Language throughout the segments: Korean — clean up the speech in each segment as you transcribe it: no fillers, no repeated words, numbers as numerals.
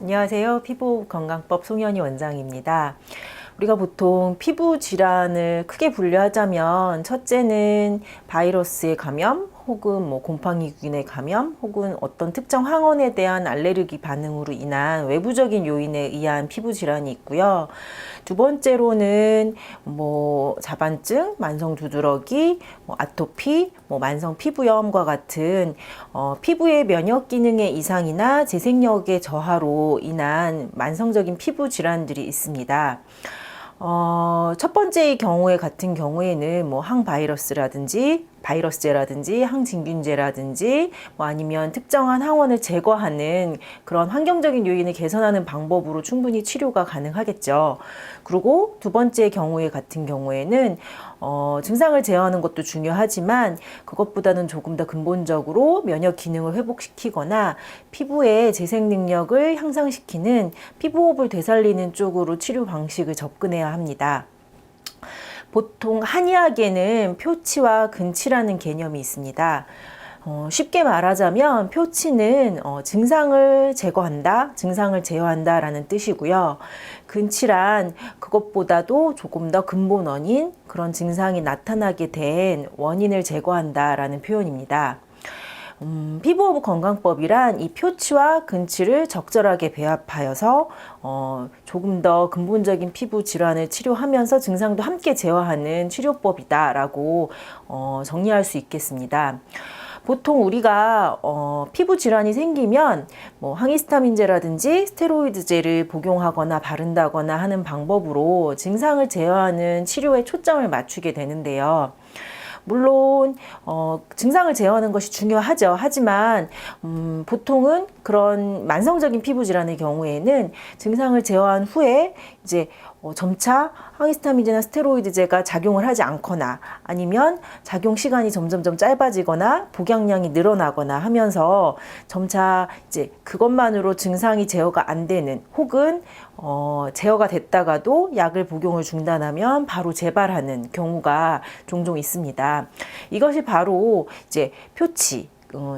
안녕하세요. 피부건강법 송현희 원장입니다. 우리가 보통 피부 질환을 크게 분류하자면 첫째는 바이러스의 감염, 혹은 곰팡이균의 감염, 혹은 어떤 특정 항원에 대한 알레르기 반응으로 인한 외부적인 요인에 의한 피부 질환이 있고요. 두 번째로는 자반증, 만성 두드러기, 아토피, 만성 피부염과 같은 피부의 면역 기능의 이상이나 재생력의 저하로 인한 만성적인 피부 질환들이 있습니다. 첫 번째 경우에 같은 경우에는 바이러스제라든지 항진균제라든지 아니면 특정한 항원을 제거하는 그런 환경적인 요인을 개선하는 방법으로 충분히 치료가 가능하겠죠. 그리고 두 번째 경우에 같은 경우에는 증상을 제어하는 것도 중요하지만 그것보다는 조금 더 근본적으로 면역 기능을 회복시키거나 피부의 재생 능력을 향상시키는 피부호흡을 되살리는 쪽으로 치료 방식을 접근해야 합니다. 보통 한의학에는 표치와 근치라는 개념이 있습니다. 쉽게 말하자면 표치는 증상을 제거한다, 증상을 제어한다 라는 뜻이고요. 근치란 그것보다도 조금 더 근본 원인, 그런 증상이 나타나게 된 원인을 제거한다 라는 표현입니다. 피부호흡 건강법이란 이 표치와 근치를 적절하게 배합하여서 조금 더 근본적인 피부 질환을 치료하면서 증상도 함께 제어하는 치료법이다 라고 정리할 수 있겠습니다. 보통 우리가 피부 질환이 생기면 항히스타민제라든지 스테로이드제를 복용하거나 바른다거나 하는 방법으로 증상을 제어하는 치료에 초점을 맞추게 되는데요. 물론 증상을 제어하는 것이 중요하죠. 하지만 보통은 그런 만성적인 피부 질환의 경우에는 증상을 제어한 후에 이제 점차 항히스타민제나 스테로이드제가 작용을 하지 않거나 아니면 작용 시간이 점점점 짧아지거나 복용량이 늘어나거나 하면서 점차 이제 그것만으로 증상이 제어가 안 되는 혹은 제어가 됐다가도 약을 복용을 중단하면 바로 재발하는 경우가 종종 있습니다. 이것이 바로 이제 표치,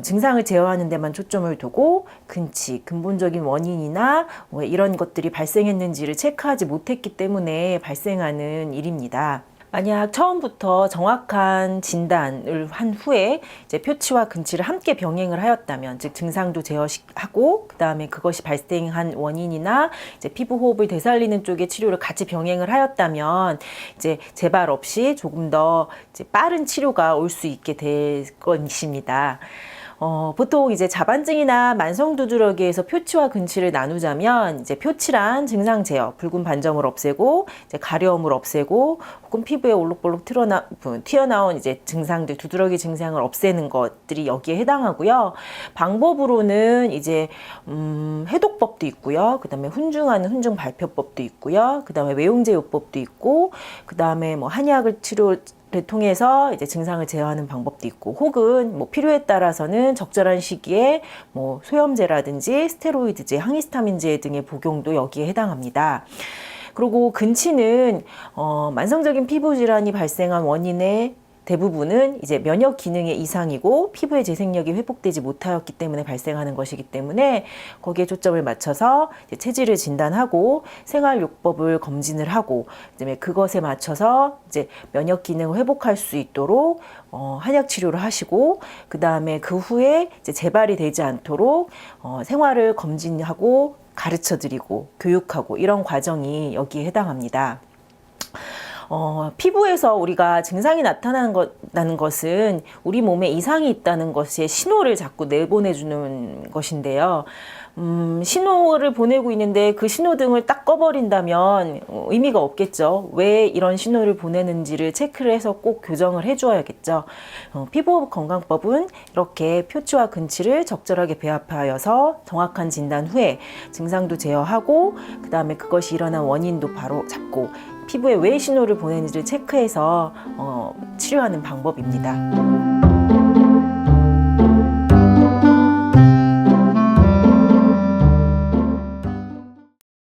증상을 제어하는 데만 초점을 두고 근치, 근본적인 원인이나 이런 것들이 발생했는지를 체크하지 못했기 때문에 발생하는 일입니다. 만약 처음부터 정확한 진단을 한 후에 이제 표치와 근치를 함께 병행을 하였다면, 즉 증상도 제어하고 그 다음에 그것이 발생한 원인이나 이제 피부 호흡을 되살리는 쪽의 치료를 같이 병행을 하였다면 이제 재발 없이 조금 더 이제 빠른 치료가 올 수 있게 될 것입니다. 보통 이제 자반증이나 만성 두드러기에서 표치와 근치를 나누자면 이제 표치란 증상 제어, 붉은 반점을 없애고 이제 가려움을 없애고 혹은 피부에 올록볼록 튀어나온 이제 증상들, 두드러기 증상을 없애는 것들이 여기에 해당하고요. 방법으로는 이제 해독법도 있고요. 그다음에 훈증하는 훈증 발표법도 있고요. 그다음에 외용제요법도 있고, 그다음에 한의학을 를 통해서 이제 증상을 제어하는 방법도 있고, 혹은 필요에 따라서는 적절한 시기에 소염제라든지 스테로이드제, 항히스타민제 등의 복용도 여기에 해당합니다. 그리고 근치는 만성적인 피부 질환이 발생한 원인의 대부분은 이제 면역 기능의 이상이고 피부의 재생력이 회복되지 못하였기 때문에 발생하는 것이기 때문에 거기에 초점을 맞춰서 이제 체질을 진단하고 생활요법을 검진을 하고 그다음에 그것에 맞춰서 이제 면역 기능을 회복할 수 있도록 한약 치료를 하시고, 그 다음에 그 후에 이제 재발이 되지 않도록 생활을 검진하고 가르쳐 드리고 교육하고 이런 과정이 여기에 해당합니다. 피부에서 우리가 증상이 나타나는 것은 우리 몸에 이상이 있다는 것의 신호를 자꾸 내보내주는 것인데요. 신호를 보내고 있는데 그 신호등을 딱 꺼버린다면 의미가 없겠죠. 왜 이런 신호를 보내는지를 체크를 해서 꼭 교정을 해주어야겠죠. 피부호흡 건강법은 이렇게 표치와 근치를 적절하게 배합하여서 정확한 진단 후에 증상도 제어하고 그 다음에 그것이 일어난 원인도 바로 잡고 피부에 왜 신호를 보내는지를 체크해서 치료하는 방법입니다.